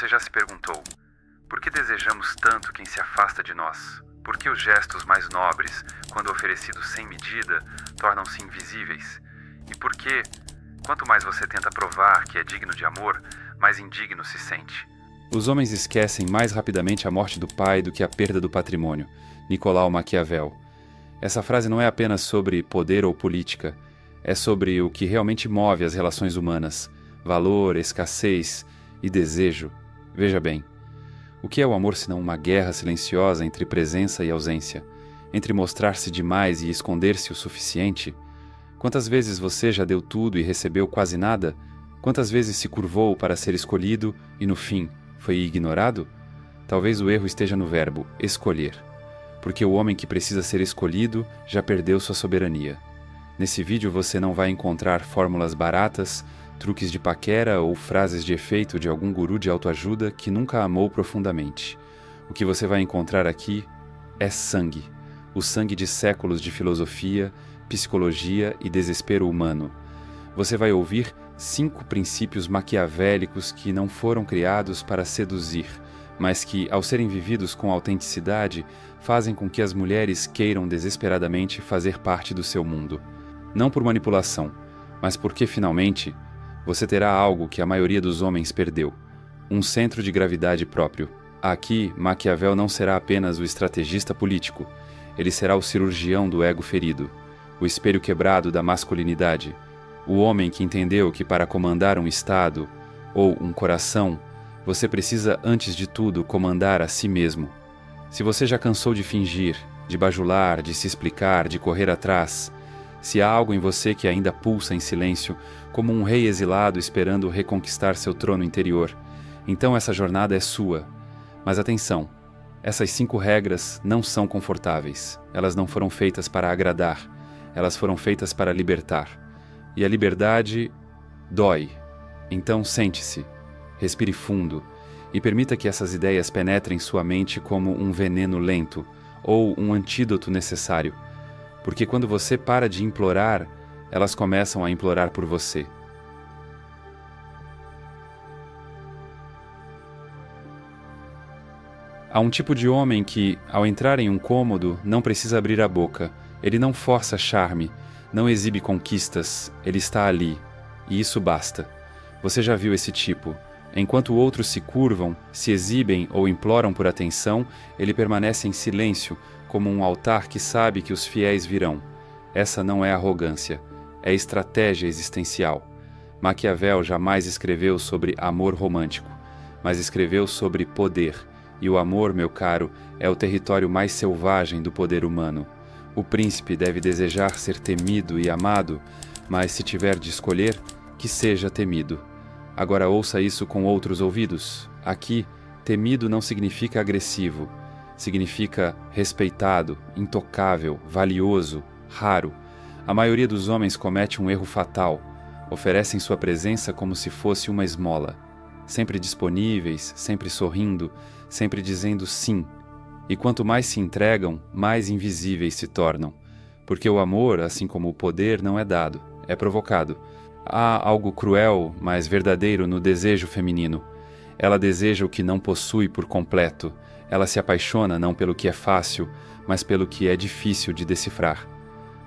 Você já se perguntou, por que desejamos tanto quem se afasta de nós? Por que os gestos mais nobres, quando oferecidos sem medida, tornam-se invisíveis? E por que, quanto mais você tenta provar que é digno de amor, mais indigno se sente? Os homens esquecem mais rapidamente a morte do pai do que a perda do patrimônio. Nicolau Maquiavel. Essa frase não é apenas sobre poder ou política, é sobre o que realmente move as relações humanas: valor, escassez e desejo. Veja bem, o que é o amor senão uma guerra silenciosa entre presença e ausência? Entre mostrar-se demais e esconder-se o suficiente? Quantas vezes você já deu tudo e recebeu quase nada? Quantas vezes se curvou para ser escolhido e, no fim, foi ignorado? Talvez o erro esteja no verbo escolher, porque o homem que precisa ser escolhido já perdeu sua soberania. Nesse vídeo você não vai encontrar fórmulas baratas, truques de paquera ou frases de efeito de algum guru de autoajuda que nunca amou profundamente. O que você vai encontrar aqui é sangue, o sangue de séculos de filosofia, psicologia e desespero humano. Você vai ouvir 5 princípios maquiavélicos que não foram criados para seduzir, mas que, ao serem vividos com autenticidade, fazem com que as mulheres queiram desesperadamente fazer parte do seu mundo. Não por manipulação, mas porque, finalmente, você terá algo que a maioria dos homens perdeu: um centro de gravidade próprio. Aqui, Maquiavel não será apenas o estrategista político, ele será o cirurgião do ego ferido, o espelho quebrado da masculinidade, o homem que entendeu que para comandar um estado ou um coração, você precisa, antes de tudo, comandar a si mesmo. Se você já cansou de fingir, de bajular, de se explicar, de correr atrás, se há algo em você que ainda pulsa em silêncio, como um rei exilado esperando reconquistar seu trono interior, então essa jornada é sua. Mas atenção, essas 5 regras não são confortáveis. Elas não foram feitas para agradar, elas foram feitas para libertar. E a liberdade dói. Então sente-se, respire fundo e permita que essas ideias penetrem sua mente como um veneno lento ou um antídoto necessário. Porque quando você para de implorar, elas começam a implorar por você. Há um tipo de homem que, ao entrar em um cômodo, não precisa abrir a boca. Ele não força charme, não exibe conquistas, ele está ali. E isso basta. Você já viu esse tipo. Enquanto outros se curvam, se exibem ou imploram por atenção, ele permanece em silêncio, como um altar que sabe que os fiéis virão. Essa não é arrogância, é estratégia existencial. Maquiavel jamais escreveu sobre amor romântico, mas escreveu sobre poder. E o amor, meu caro, é o território mais selvagem do poder humano. O príncipe deve desejar ser temido e amado, mas se tiver de escolher, que seja temido. Agora ouça isso com outros ouvidos. Aqui, temido não significa agressivo. Significa respeitado, intocável, valioso, raro. A maioria dos homens comete um erro fatal. Oferecem sua presença como se fosse uma esmola. Sempre disponíveis, sempre sorrindo, sempre dizendo sim. E quanto mais se entregam, mais invisíveis se tornam. Porque o amor, assim como o poder, não é dado, é provocado. Há algo cruel, mas verdadeiro no desejo feminino. Ela deseja o que não possui por completo. Ela se apaixona não pelo que é fácil, mas pelo que é difícil de decifrar.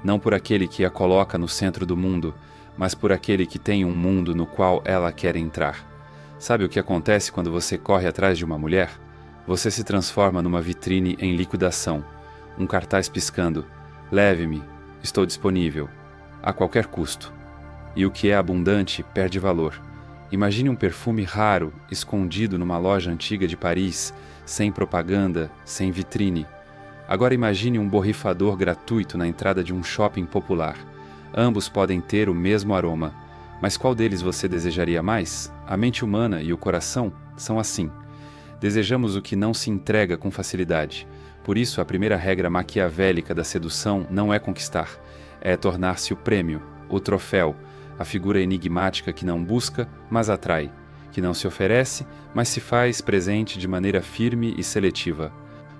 Não por aquele que a coloca no centro do mundo, mas por aquele que tem um mundo no qual ela quer entrar. Sabe o que acontece quando você corre atrás de uma mulher? Você se transforma numa vitrine em liquidação. Um cartaz piscando: leve-me, estou disponível, a qualquer custo. E o que é abundante perde valor. Imagine um perfume raro, escondido numa loja antiga de Paris, sem propaganda, sem vitrine. Agora imagine um borrifador gratuito na entrada de um shopping popular. Ambos podem ter o mesmo aroma. Mas qual deles você desejaria mais? A mente humana e o coração são assim. Desejamos o que não se entrega com facilidade. Por isso, a primeira regra maquiavélica da sedução não é conquistar, é tornar-se o prêmio, o troféu, a figura enigmática que não busca, mas atrai, que não se oferece, mas se faz presente de maneira firme e seletiva.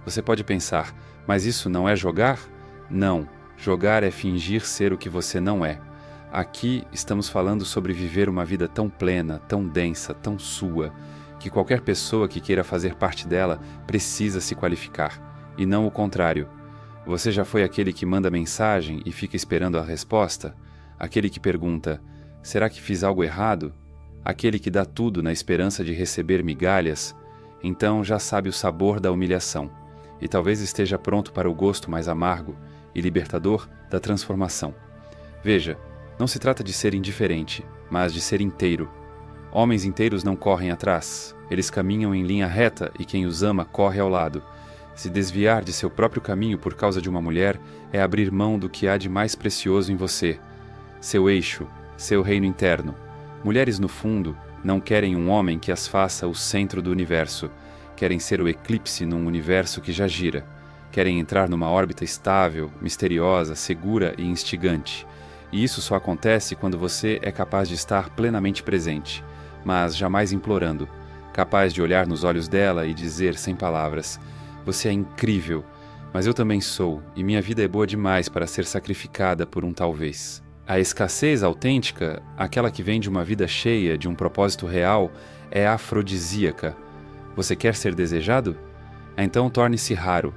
Você pode pensar, mas isso não é jogar? Não, jogar é fingir ser o que você não é. Aqui estamos falando sobre viver uma vida tão plena, tão densa, tão sua, que qualquer pessoa que queira fazer parte dela precisa se qualificar, e não o contrário. Você já foi aquele que manda mensagem e fica esperando a resposta? Aquele que pergunta, será que fiz algo errado? Aquele que dá tudo na esperança de receber migalhas? Então já sabe o sabor da humilhação, e talvez esteja pronto para o gosto mais amargo e libertador da transformação. Veja, não se trata de ser indiferente, mas de ser inteiro. Homens inteiros não correm atrás, eles caminham em linha reta e quem os ama corre ao lado. Se desviar de seu próprio caminho por causa de uma mulher é abrir mão do que há de mais precioso em você. Seu eixo, seu reino interno. Mulheres, no fundo, não querem um homem que as faça o centro do universo. Querem ser o eclipse num universo que já gira. Querem entrar numa órbita estável, misteriosa, segura e instigante. E isso só acontece quando você é capaz de estar plenamente presente, mas jamais implorando, capaz de olhar nos olhos dela e dizer sem palavras: você é incrível, mas eu também sou, e minha vida é boa demais para ser sacrificada por um talvez. A escassez autêntica, aquela que vem de uma vida cheia, de um propósito real, é afrodisíaca. Você quer ser desejado? Então torne-se raro.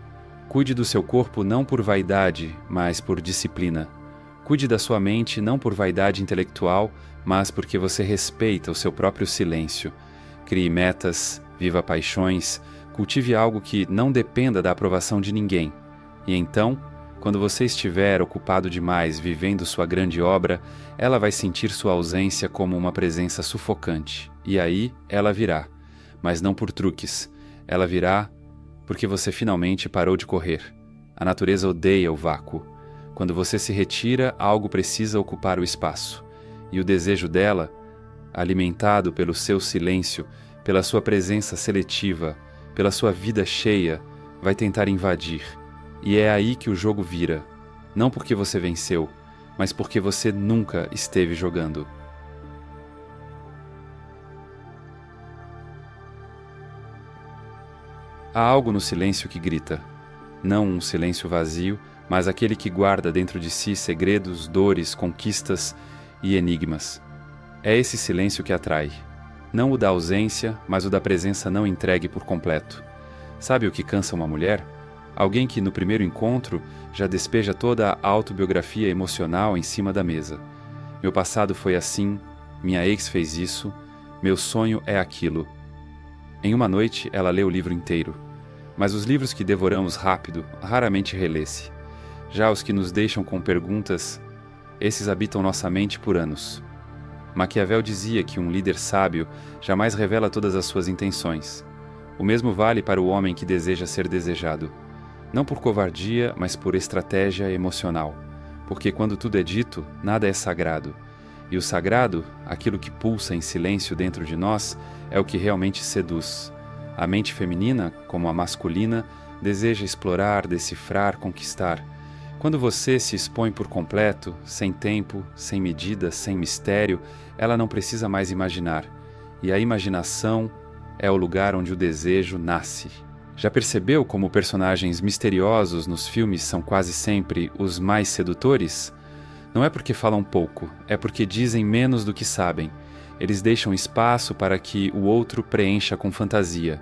Cuide do seu corpo não por vaidade, mas por disciplina. Cuide da sua mente não por vaidade intelectual, mas porque você respeita o seu próprio silêncio. Crie metas, viva paixões, cultive algo que não dependa da aprovação de ninguém. E então, quando você estiver ocupado demais vivendo sua grande obra, ela vai sentir sua ausência como uma presença sufocante. E aí ela virá, mas não por truques. Ela virá porque você finalmente parou de correr. A natureza odeia o vácuo. Quando você se retira, algo precisa ocupar o espaço. E o desejo dela, alimentado pelo seu silêncio, pela sua presença seletiva, pela sua vida cheia, vai tentar invadir. E é aí que o jogo vira. Não porque você venceu, mas porque você nunca esteve jogando. Há algo no silêncio que grita. Não um silêncio vazio, mas aquele que guarda dentro de si segredos, dores, conquistas e enigmas. É esse silêncio que atrai. Não o da ausência, mas o da presença não entregue por completo. Sabe o que cansa uma mulher? Alguém que no primeiro encontro já despeja toda a autobiografia emocional em cima da mesa. Meu passado foi assim, minha ex fez isso, meu sonho é aquilo. Em uma noite ela lê o livro inteiro. Mas os livros que devoramos rápido raramente relê-se. Já os que nos deixam com perguntas, esses habitam nossa mente por anos. Maquiavel dizia que um líder sábio jamais revela todas as suas intenções. O mesmo vale para o homem que deseja ser desejado. Não por covardia, mas por estratégia emocional. Porque quando tudo é dito, nada é sagrado. E o sagrado, aquilo que pulsa em silêncio dentro de nós, é o que realmente seduz. A mente feminina, como a masculina, deseja explorar, decifrar, conquistar. Quando você se expõe por completo, sem tempo, sem medida, sem mistério, ela não precisa mais imaginar. E a imaginação é o lugar onde o desejo nasce. Já percebeu como personagens misteriosos nos filmes são quase sempre os mais sedutores? Não é porque falam pouco, é porque dizem menos do que sabem. Eles deixam espaço para que o outro preencha com fantasia.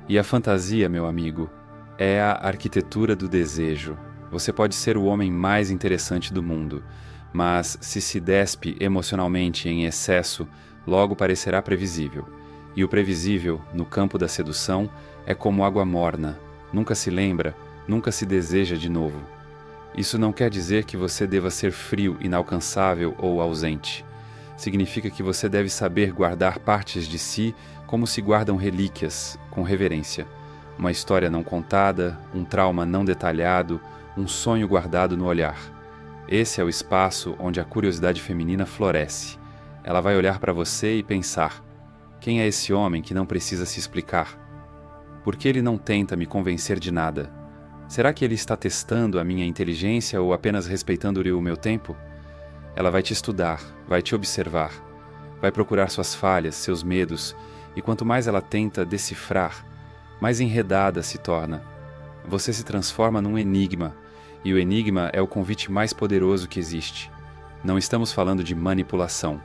E a fantasia, meu amigo, é a arquitetura do desejo. Você pode ser o homem mais interessante do mundo, mas se despe emocionalmente em excesso, logo parecerá previsível. E o previsível, no campo da sedução, é como água morna. Nunca se lembra, nunca se deseja de novo. Isso não quer dizer que você deva ser frio, inalcançável ou ausente. Significa que você deve saber guardar partes de si como se guardam relíquias, com reverência. Uma história não contada, um trauma não detalhado, um sonho guardado no olhar. Esse é o espaço onde a curiosidade feminina floresce. Ela vai olhar para você e pensar: quem é esse homem que não precisa se explicar? Por que ele não tenta me convencer de nada? Será que ele está testando a minha inteligência ou apenas respeitando o meu tempo? Ela vai te estudar, vai te observar, vai procurar suas falhas, seus medos, e quanto mais ela tenta decifrar, mais enredada se torna. Você se transforma num enigma, e o enigma é o convite mais poderoso que existe. Não estamos falando de manipulação,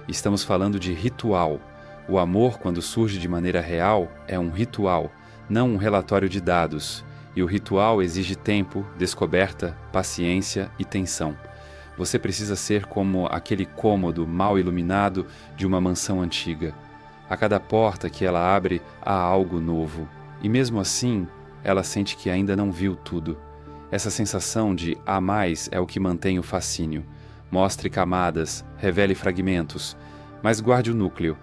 estamos falando de ritual. O amor, quando surge de maneira real, é um ritual, não um relatório de dados, e o ritual exige tempo, descoberta, paciência e tensão. Você precisa ser como aquele cômodo mal iluminado de uma mansão antiga. A cada porta que ela abre, há algo novo, e mesmo assim, ela sente que ainda não viu tudo. Essa sensação de há mais é o que mantém o fascínio. Mostre camadas, revele fragmentos, mas guarde o núcleo.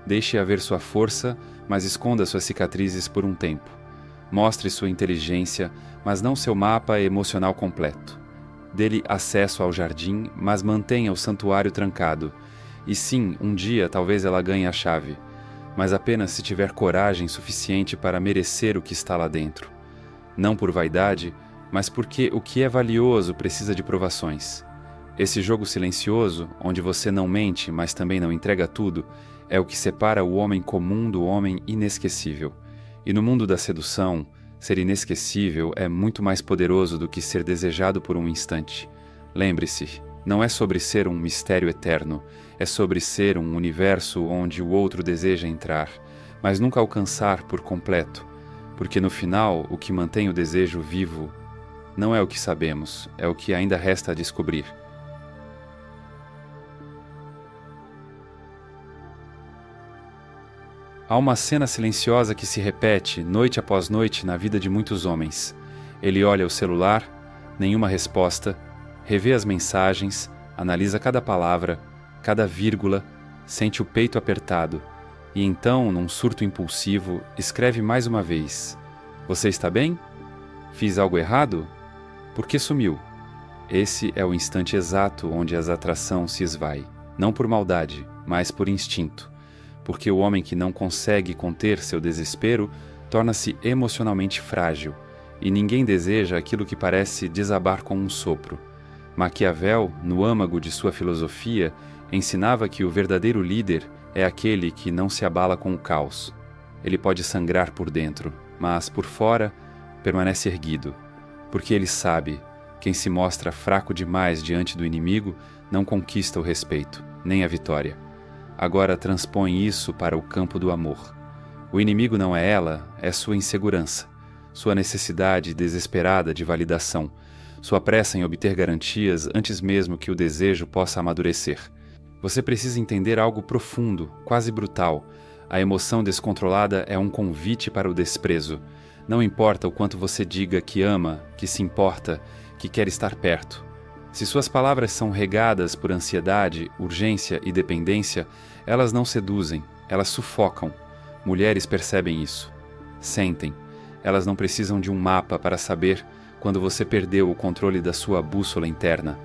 Deixe haver sua força, mas esconda suas cicatrizes por um tempo. Mostre sua inteligência, mas não seu mapa emocional completo. Dê-lhe acesso ao jardim, mas mantenha o santuário trancado. E sim, um dia talvez ela ganhe a chave, mas apenas se tiver coragem suficiente para merecer o que está lá dentro. Não por vaidade, mas porque o que é valioso precisa de provações. Esse jogo silencioso, onde você não mente, mas também não entrega tudo, é o que separa o homem comum do homem inesquecível. E no mundo da sedução, ser inesquecível é muito mais poderoso do que ser desejado por um instante. Lembre-se, não é sobre ser um mistério eterno, é sobre ser um universo onde o outro deseja entrar, mas nunca alcançar por completo, porque no final o que mantém o desejo vivo não é o que sabemos, é o que ainda resta a descobrir. Há uma cena silenciosa que se repete noite após noite na vida de muitos homens. Ele olha o celular, nenhuma resposta, revê as mensagens, analisa cada palavra, cada vírgula, sente o peito apertado e então, num surto impulsivo, escreve mais uma vez: "Você está bem? Fiz algo errado? Por que sumiu?" Esse é o instante exato onde a atração se esvai, não por maldade, mas por instinto. Porque o homem que não consegue conter seu desespero torna-se emocionalmente frágil, e ninguém deseja aquilo que parece desabar com um sopro. Maquiavel, no âmago de sua filosofia, ensinava que o verdadeiro líder é aquele que não se abala com o caos. Ele pode sangrar por dentro, mas por fora permanece erguido, porque ele sabe, quem se mostra fraco demais diante do inimigo não conquista o respeito, nem a vitória. Agora transpõe isso para o campo do amor. O inimigo não é ela, é sua insegurança, sua necessidade desesperada de validação, sua pressa em obter garantias antes mesmo que o desejo possa amadurecer. Você precisa entender algo profundo, quase brutal. A emoção descontrolada é um convite para o desprezo. Não importa o quanto você diga que ama, que se importa, que quer estar perto. Se suas palavras são regadas por ansiedade, urgência e dependência, elas não seduzem, elas sufocam. Mulheres percebem isso. Sentem. Elas não precisam de um mapa para saber quando você perdeu o controle da sua bússola interna.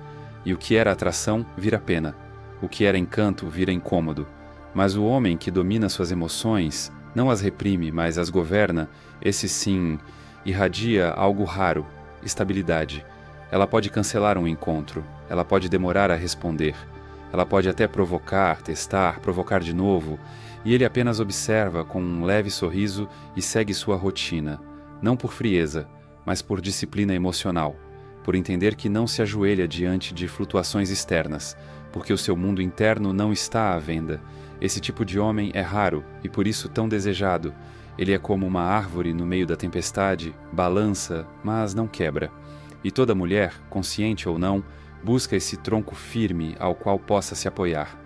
E o que era atração vira pena. O que era encanto vira incômodo. Mas o homem que domina suas emoções, não as reprime, mas as governa, esse sim, irradia algo raro, estabilidade. Ela pode cancelar um encontro, ela pode demorar a responder, ela pode até provocar, testar, provocar de novo, e ele apenas observa com um leve sorriso e segue sua rotina, não por frieza, mas por disciplina emocional, por entender que não se ajoelha diante de flutuações externas, porque o seu mundo interno não está à venda. Esse tipo de homem é raro e por isso tão desejado. Ele é como uma árvore no meio da tempestade, balança, mas não quebra. E toda mulher, consciente ou não, busca esse tronco firme ao qual possa se apoiar.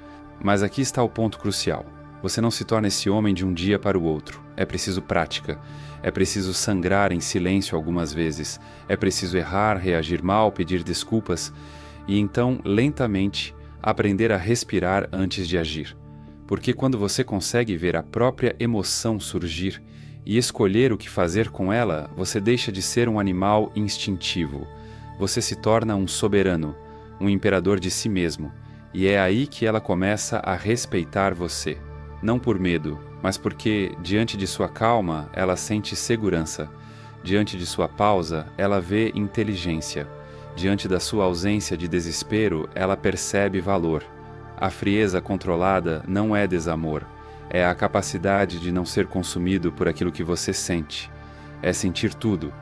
Mas aqui está o ponto crucial. Você não se torna esse homem de um dia para o outro. É preciso prática. É preciso sangrar em silêncio algumas vezes. É preciso errar, reagir mal, pedir desculpas. E então, lentamente, aprender a respirar antes de agir. Porque quando você consegue ver a própria emoção surgir e escolher o que fazer com ela, você deixa de ser um animal instintivo. Você se torna um soberano, um imperador de si mesmo, e é aí que ela começa a respeitar você. Não por medo, mas porque, diante de sua calma, ela sente segurança. Diante de sua pausa, ela vê inteligência. Diante da sua ausência de desespero, ela percebe valor. A frieza controlada não é desamor. É a capacidade de não ser consumido por aquilo que você sente. É sentir tudo.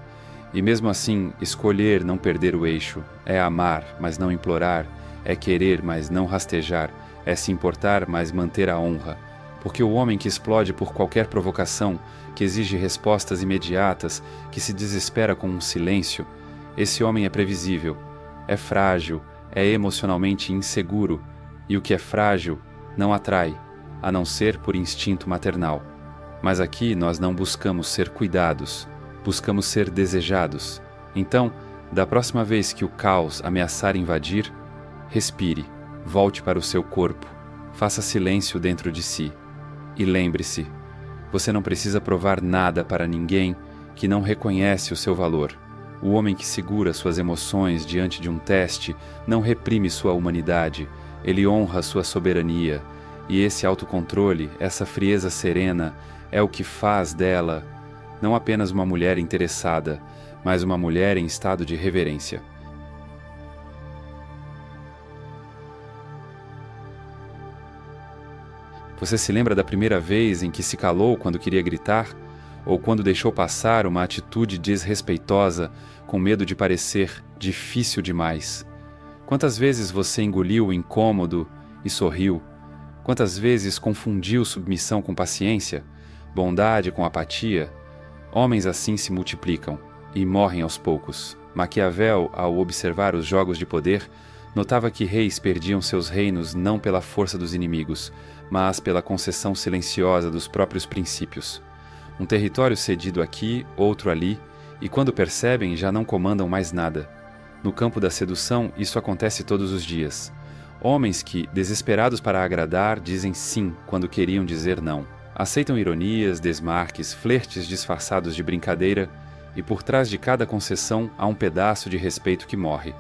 E mesmo assim, escolher não perder o eixo. É amar, mas não implorar. É querer, mas não rastejar. É se importar, mas manter a honra. Porque o homem que explode por qualquer provocação, que exige respostas imediatas, que se desespera com um silêncio, esse homem é previsível, é frágil, é emocionalmente inseguro, e o que é frágil não atrai, a não ser por instinto maternal. Mas aqui nós não buscamos ser cuidados, buscamos ser desejados. Então, da próxima vez que o caos ameaçar invadir, respire, volte para o seu corpo, faça silêncio dentro de si. E lembre-se, você não precisa provar nada para ninguém que não reconhece o seu valor. O homem que segura suas emoções diante de um teste não reprime sua humanidade, ele honra sua soberania. E esse autocontrole, essa frieza serena, é o que faz dela não apenas uma mulher interessada, mas uma mulher em estado de reverência. Você se lembra da primeira vez em que se calou quando queria gritar? Ou quando deixou passar uma atitude desrespeitosa com medo de parecer difícil demais? Quantas vezes você engoliu o incômodo e sorriu? Quantas vezes confundiu submissão com paciência, bondade com apatia? Homens assim se multiplicam e morrem aos poucos. Maquiavel, ao observar os jogos de poder, notava que reis perdiam seus reinos não pela força dos inimigos, mas pela concessão silenciosa dos próprios princípios. Um território cedido aqui, outro ali, e quando percebem já não comandam mais nada. No campo da sedução, isso acontece todos os dias. Homens que, desesperados para agradar, dizem sim quando queriam dizer não. Aceitam ironias, desmarques, flertes disfarçados de brincadeira, e por trás de cada concessão há um pedaço de respeito que morre.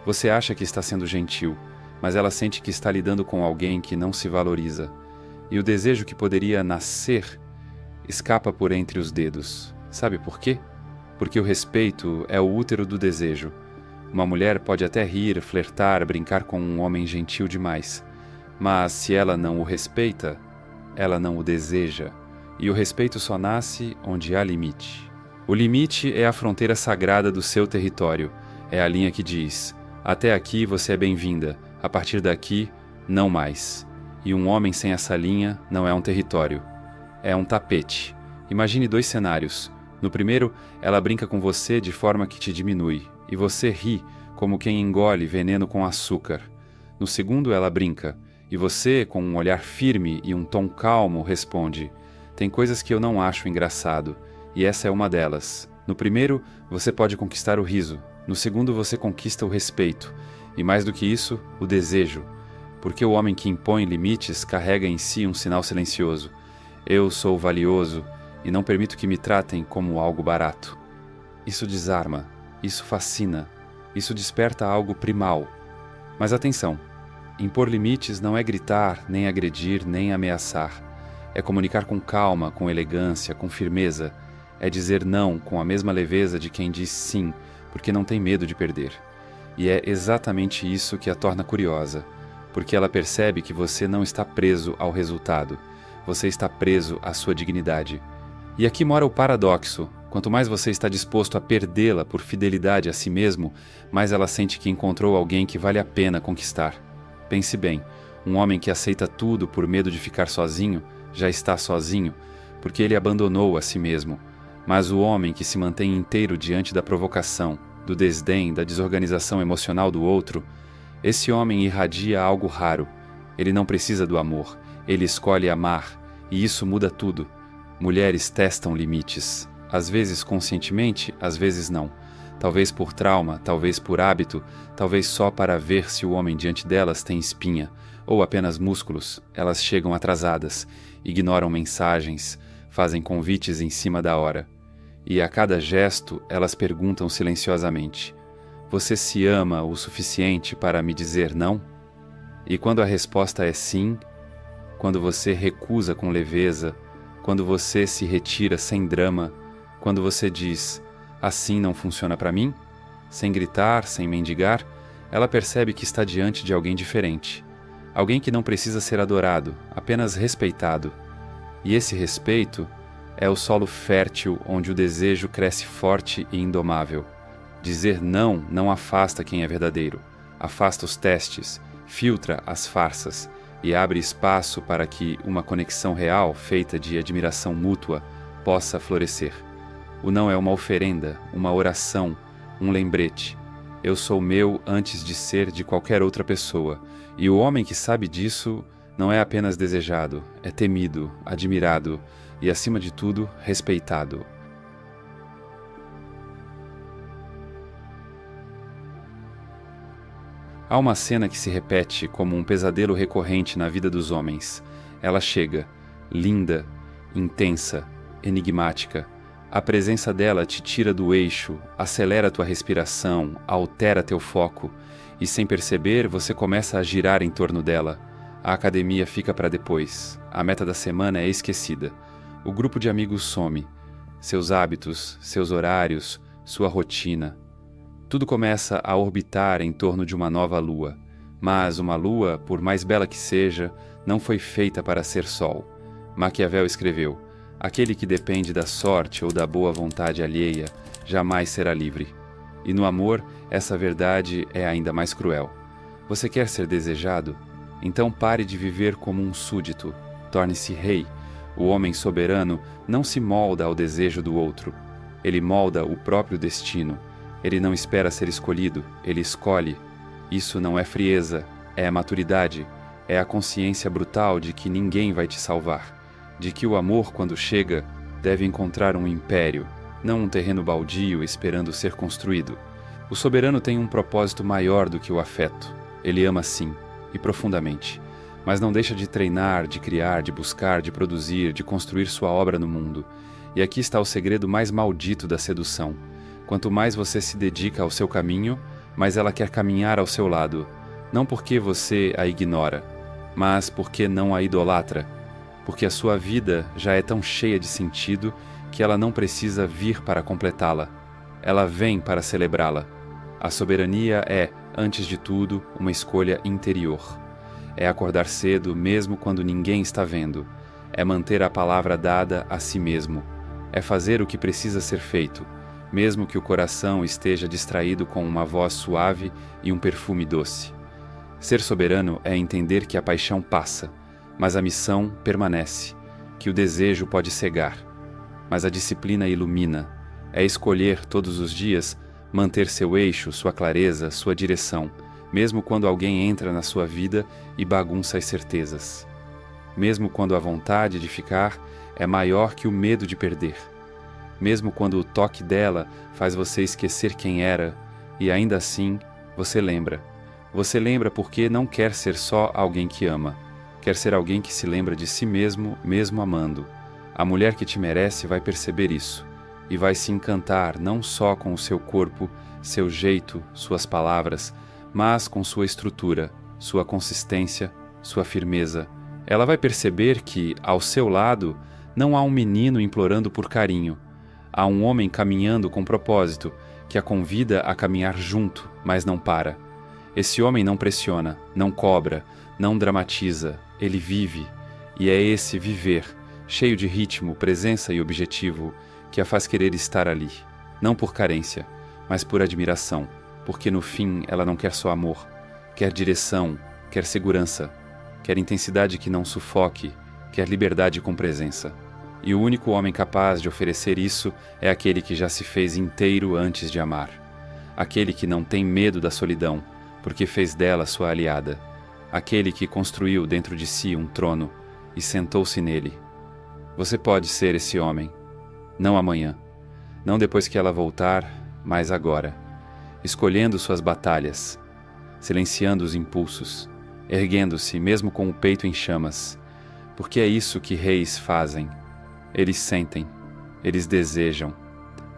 Você acha que está sendo gentil, mas ela sente que está lidando com alguém que não se valoriza. E o desejo que poderia nascer escapa por entre os dedos. Sabe por quê? Porque o respeito é o útero do desejo. Uma mulher pode até rir, flertar, brincar com um homem gentil demais. Mas se ela não o respeita, ela não o deseja. E o respeito só nasce onde há limite. O limite é a fronteira sagrada do seu território. É a linha que diz: até aqui você é bem-vinda, a partir daqui, não mais. E um homem sem essa linha não é um território. É um tapete. Imagine 2 cenários. No primeiro, ela brinca com você de forma que te diminui, e você ri como quem engole veneno com açúcar. No segundo, ela brinca, e você, com um olhar firme e um tom calmo, responde: tem coisas que eu não acho engraçado, e essa é uma delas. No primeiro, você pode conquistar o riso. No segundo, você conquista o respeito. E mais do que isso, o desejo. Porque o homem que impõe limites carrega em si um sinal silencioso. Eu sou valioso e não permito que me tratem como algo barato. Isso desarma, isso fascina, isso desperta algo primal. Mas atenção, impor limites não é gritar, nem agredir, nem ameaçar. É comunicar com calma, com elegância, com firmeza. É dizer não com a mesma leveza de quem diz sim, porque não tem medo de perder. E é exatamente isso que a torna curiosa, porque ela percebe que você não está preso ao resultado, você está preso à sua dignidade. E aqui mora o paradoxo: quanto mais você está disposto a perdê-la por fidelidade a si mesmo, mais ela sente que encontrou alguém que vale a pena conquistar. Pense bem, um homem que aceita tudo por medo de ficar sozinho, já está sozinho, porque ele abandonou a si mesmo. Mas o homem que se mantém inteiro diante da provocação, do desdém, da desorganização emocional do outro, esse homem irradia algo raro. Ele não precisa do amor, ele escolhe amar, e isso muda tudo. Mulheres testam limites, às vezes conscientemente, às vezes não. Talvez por trauma, talvez por hábito, talvez só para ver se o homem diante delas tem espinha, ou apenas músculos. Elas chegam atrasadas, ignoram mensagens, fazem convites em cima da hora. E a cada gesto, elas perguntam silenciosamente: você se ama o suficiente para me dizer não? E quando a resposta é sim, quando você recusa com leveza, quando você se retira sem drama, quando você diz: assim não funciona para mim, sem gritar, sem mendigar, ela percebe que está diante de alguém diferente. Alguém que não precisa ser adorado, apenas respeitado. E esse respeito é o solo fértil onde o desejo cresce forte e indomável. Dizer não afasta quem é verdadeiro, afasta os testes, filtra as farsas, e abre espaço para que uma conexão real, feita de admiração mútua, possa florescer. O não é uma oferenda, uma oração, um lembrete. Eu sou meu antes de ser de qualquer outra pessoa, e o homem que sabe disso não é apenas desejado, é temido, admirado e, acima de tudo, respeitado. Há uma cena que se repete como um pesadelo recorrente na vida dos homens. Ela chega, linda, intensa, enigmática. A presença dela te tira do eixo, acelera tua respiração, altera teu foco, e sem perceber você começa a girar em torno dela. A academia fica para depois, a meta da semana é esquecida. O grupo de amigos some, seus hábitos, seus horários, sua rotina. Tudo começa a orbitar em torno de uma nova lua. Mas uma lua, por mais bela que seja, não foi feita para ser sol. Maquiavel escreveu: aquele que depende da sorte ou da boa vontade alheia jamais será livre. E no amor, essa verdade é ainda mais cruel. Você quer ser desejado? Então pare de viver como um súdito. Torne-se rei. O homem soberano não se molda ao desejo do outro. Ele molda o próprio destino. Ele não espera ser escolhido, ele escolhe. Isso não é frieza, é a maturidade, é a consciência brutal de que ninguém vai te salvar, de que o amor, quando chega, deve encontrar um império, não um terreno baldio esperando ser construído. O soberano tem um propósito maior do que o afeto. Ele ama sim, e profundamente, mas não deixa de treinar, de criar, de buscar, de produzir, de construir sua obra no mundo. E aqui está o segredo mais maldito da sedução. Quanto mais você se dedica ao seu caminho, mais ela quer caminhar ao seu lado, não porque você a ignora, mas porque não a idolatra, porque a sua vida já é tão cheia de sentido que ela não precisa vir para completá-la. Ela vem para celebrá-la. A soberania é, antes de tudo, uma escolha interior. É acordar cedo mesmo quando ninguém está vendo. É manter a palavra dada a si mesmo. É fazer o que precisa ser feito, mesmo que o coração esteja distraído com uma voz suave e um perfume doce. Ser soberano é entender que a paixão passa, mas a missão permanece, que o desejo pode cegar, mas a disciplina ilumina. É escolher todos os dias manter seu eixo, sua clareza, sua direção, mesmo quando alguém entra na sua vida e bagunça as certezas. Mesmo quando a vontade de ficar é maior que o medo de perder. Mesmo quando o toque dela faz você esquecer quem era, e ainda assim você lembra. Você lembra porque não quer ser só alguém que ama. Quer ser alguém que se lembra de si mesmo, mesmo amando. A mulher que te merece vai perceber isso, e vai se encantar não só com o seu corpo, seu jeito, suas palavras, mas com sua estrutura, sua consistência, sua firmeza. Ela vai perceber que, ao seu lado, não há um menino implorando por carinho. Há um homem caminhando com propósito, que a convida a caminhar junto, mas não para. Esse homem não pressiona, não cobra, não dramatiza, ele vive. E é esse viver, cheio de ritmo, presença e objetivo, que a faz querer estar ali. Não por carência, mas por admiração, porque no fim ela não quer só amor, quer direção, quer segurança, quer intensidade que não sufoque, quer liberdade com presença. E o único homem capaz de oferecer isso é aquele que já se fez inteiro antes de amar. Aquele que não tem medo da solidão, porque fez dela sua aliada. Aquele que construiu dentro de si um trono e sentou-se nele. Você pode ser esse homem. Não amanhã. Não depois que ela voltar, mas agora. Escolhendo suas batalhas. Silenciando os impulsos. Erguendo-se mesmo com o peito em chamas. Porque é isso que reis fazem. Eles sentem, eles desejam,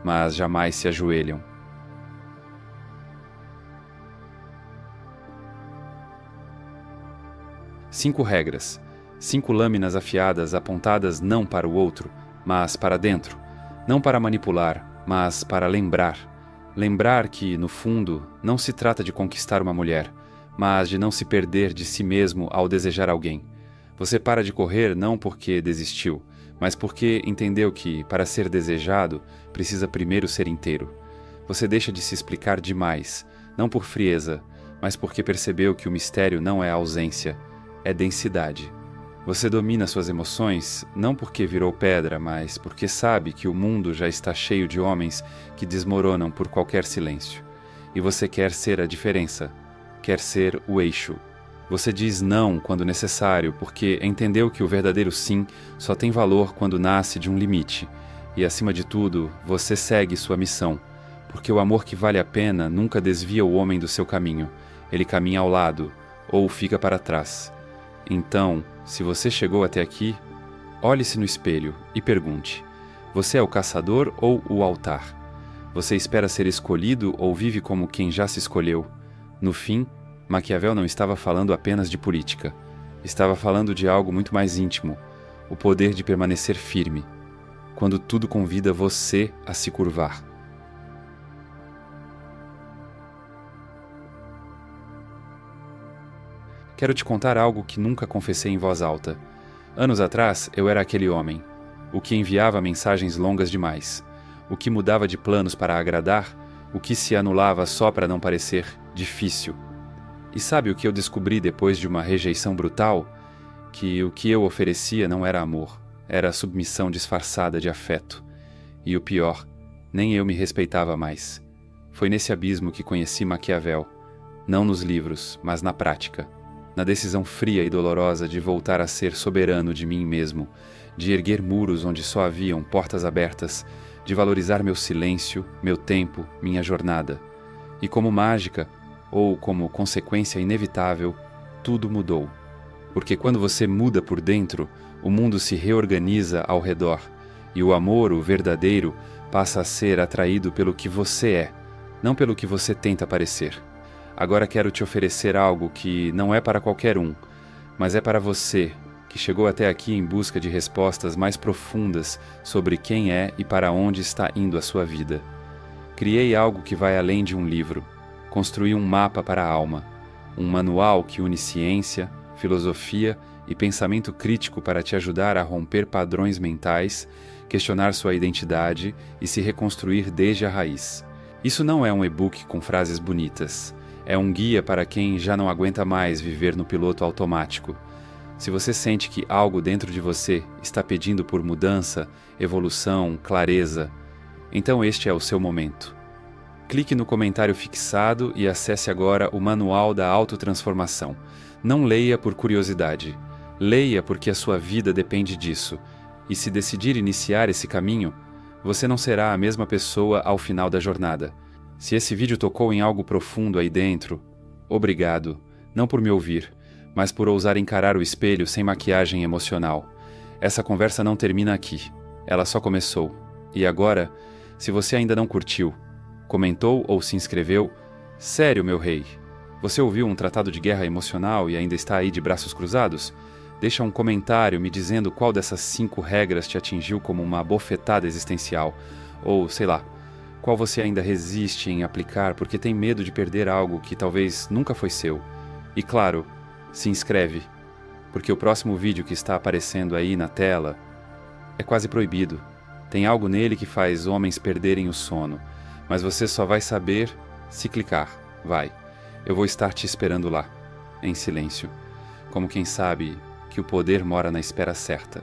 mas jamais se ajoelham. Cinco regras, 5 lâminas afiadas apontadas não para o outro, mas para dentro. Não para manipular, mas para lembrar. Lembrar que, no fundo, não se trata de conquistar uma mulher, mas de não se perder de si mesmo ao desejar alguém. Você para de correr não porque desistiu, mas porque entendeu que, para ser desejado, precisa primeiro ser inteiro. Você deixa de se explicar demais, não por frieza, mas porque percebeu que o mistério não é a ausência, é densidade. Você domina suas emoções não porque virou pedra, mas porque sabe que o mundo já está cheio de homens que desmoronam por qualquer silêncio. E você quer ser a diferença, quer ser o eixo. Você diz não quando necessário porque entendeu que o verdadeiro sim só tem valor quando nasce de um limite. E acima de tudo, você segue sua missão, porque o amor que vale a pena nunca desvia o homem do seu caminho. Ele caminha ao lado, ou fica para trás. Então, se você chegou até aqui, olhe-se no espelho e pergunte: você é o caçador ou o altar? Você espera ser escolhido ou vive como quem já se escolheu? No fim, Maquiavel não estava falando apenas de política. Estava falando de algo muito mais íntimo, o poder de permanecer firme, quando tudo convida você a se curvar. Quero te contar algo que nunca confessei em voz alta. Anos atrás, eu era aquele homem, o que enviava mensagens longas demais, o que mudava de planos para agradar, o que se anulava só para não parecer difícil. E sabe o que eu descobri depois de uma rejeição brutal? Que o que eu oferecia não era amor, era submissão disfarçada de afeto. E o pior, nem eu me respeitava mais. Foi nesse abismo que conheci Maquiavel, não nos livros, mas na prática. Na decisão fria e dolorosa de voltar a ser soberano de mim mesmo, de erguer muros onde só haviam portas abertas, de valorizar meu silêncio, meu tempo, minha jornada. E como mágica, ou como consequência inevitável, tudo mudou. Porque quando você muda por dentro, o mundo se reorganiza ao redor, e o amor, o verdadeiro, passa a ser atraído pelo que você é, não pelo que você tenta parecer. Agora quero te oferecer algo que não é para qualquer um, mas é para você, que chegou até aqui em busca de respostas mais profundas sobre quem é e para onde está indo a sua vida. Criei algo que vai além de um livro. Construí um mapa para a alma, um manual que une ciência, filosofia e pensamento crítico para te ajudar a romper padrões mentais, questionar sua identidade e se reconstruir desde a raiz. Isso não é um e-book com frases bonitas. É um guia para quem já não aguenta mais viver no piloto automático. Se você sente que algo dentro de você está pedindo por mudança, evolução, clareza, então este é o seu momento. Clique no comentário fixado e acesse agora o Manual da Autotransformação. Não leia por curiosidade. Leia porque a sua vida depende disso. E se decidir iniciar esse caminho, você não será a mesma pessoa ao final da jornada. Se esse vídeo tocou em algo profundo aí dentro, obrigado, não por me ouvir, mas por ousar encarar o espelho sem maquiagem emocional. Essa conversa não termina aqui. Ela só começou. E agora, se você ainda não curtiu, comentou ou se inscreveu, sério, meu rei, você ouviu um tratado de guerra emocional e ainda está aí de braços cruzados? Deixa um comentário me dizendo qual dessas 5 regras te atingiu como uma bofetada existencial. Ou, sei lá, qual você ainda resiste em aplicar porque tem medo de perder algo que talvez nunca foi seu. E claro, se inscreve, porque o próximo vídeo que está aparecendo aí na tela é quase proibido. Tem algo nele que faz homens perderem o sono, mas você só vai saber se clicar. Vai, eu vou estar te esperando lá, em silêncio, como quem sabe que o poder mora na espera certa.